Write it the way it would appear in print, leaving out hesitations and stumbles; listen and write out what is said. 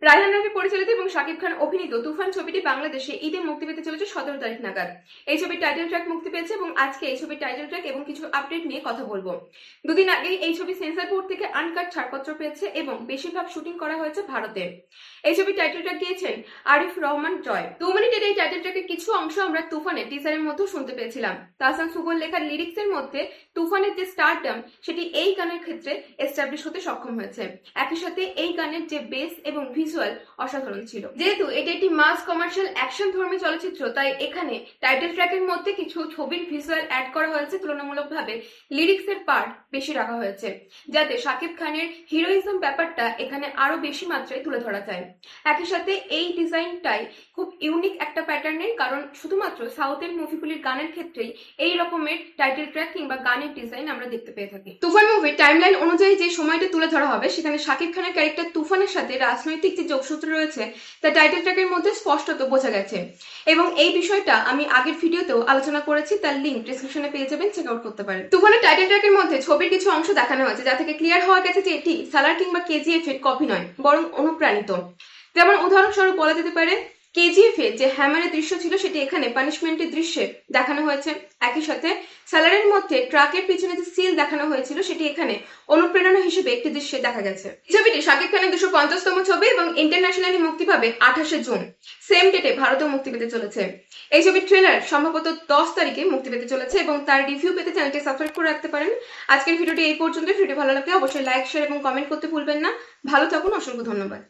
রায়হান রাফি পরিচালিত এবং শাকিব খান অভিনীত তুফান ছবিটি বাংলাদেশে ঈদে মুক্তি পেতে চলেছে 17 তারিখ নাগাদ। এই ছবির টাইটেল ট্র্যাক মুক্তি পেয়েছে এবং আজকে এই ছবির টাইটেল ট্র্যাক এবং কিছু আপডেট নিয়ে কথা বলবো। দুদিন আগে এই ছবি সেন্সর বোর্ড থেকে আনকাট ছাড়পত্র পেয়েছে এবং বেশিরভাগ শুটিং করা হয়েছে ভারতে। এই ছবির টাইটেল ট্র্যাক গিয়েছেন আরিফ রহমান জয়। 2 মিনিটের এই টাইটেল ট্র্যাকের কিছু অংশ আমরা তুফানের টিজারের মধ্যেও শুনতে পেয়েছিলাম। তাহসান সুবল লেখার লিরিক্সের মধ্যে তুফানের যে স্টারডম সেটি এই গানের ক্ষেত্রে এস্টাবলিশ হতে সক্ষম হয়েছে। একই সাথে এই গানের যে বেস এবং ভিজুয়াল অসাধারণ ছিল। যেহেতু এটি একটি মাস কমার্শিয়াল অ্যাকশন ধর্মী চলচ্চিত্র, তাই এখানে টাইটেল ট্র্যাকের মধ্যে কিছু ছবির ভিজুয়াল অ্যাড করা হয়েছে, তুলনামূলকভাবে লিরিক্সের পার্ট বেশি রাখা হয়েছে, যাতে শাকিব খানের হিরোইজম ব্যাপারটা এখানে আরো বেশি মাত্রায় তুলে ধরা যায়। একই সাথে এই ডিজাইনটাই খুব ইউনিক একটা প্যাটার্নের, কারণ শুধুমাত্র সাউথের মুভিগুলির গানের ক্ষেত্রেই এই রকমের টাইটেল ট্র্যাক কিংবা গানের ডিজাইন আমরা দেখতে পেয়ে থাকি। তুফান মুভির টাইমলাইন অনুযায়ী যে সময়টা তুলে ধরা হবে, সেখানে শাকিব খানের ক্যারেক্টার তুফানের সাথে রাজনৈতিক যে যোগসূত্র রয়েছে তা টাইটেল ট্র্যাকের মধ্যে স্পষ্টত বোঝা গেছে, এবং এই বিষয়টা আমি আগের ভিডিওতেও আলোচনা করেছি, তার লিঙ্ক ডেসক্রিপশনে পেয়ে যাবেন, চেক আউট করতে পারেন। তুফানের টাইটেল ট্র্যাকের মধ্যে ছবির কিছু অংশ দেখানো হয়েছে, যা থেকে ক্লিয়ার হওয়া গেছে যে এটি সালার কিংবা কেজিএফ এর কপি নয়, বরং অনুপ্রাণিত। যেমন উদাহরণস্বরূপ বলা যেতে পারে, কেজিএফ এ যে হ্যামারের দৃশ্য ছিল সেটি এখানে পানিশমেন্টের দৃশ্যে দেখানো হয়েছে। একই সাথে স্যালারের মধ্যে ট্রাকের পিছনে যে সিল দেখানো হয়েছিল সেটি এখানে অনুপ্রেরণা হিসেবে একটি দৃশ্যে দেখা গেছে। ছবিটি শাকিব খানের 250তম ছবি এবং ইন্টারন্যাশনালি মুক্তি পাবে 28শে জুন। সেম ডেটে ভারতেও মুক্তি পেতে চলেছে। এই ছবির ট্রেলার সম্ভবত 10 তারিখে মুক্তি পেতে চলেছে এবং তার রিভিউ পেতে চ্যানেলটি সাবস্ক্রাইব করে রাখতে পারেন। আজকের ভিডিওটি এই পর্যন্ত। ভিডিও ভালো লাগলে অবশ্যই লাইক, শেয়ার এবং কমেন্ট করতে ভুলবেন না। ভালো থাকুন, অসংখ্য ধন্যবাদ।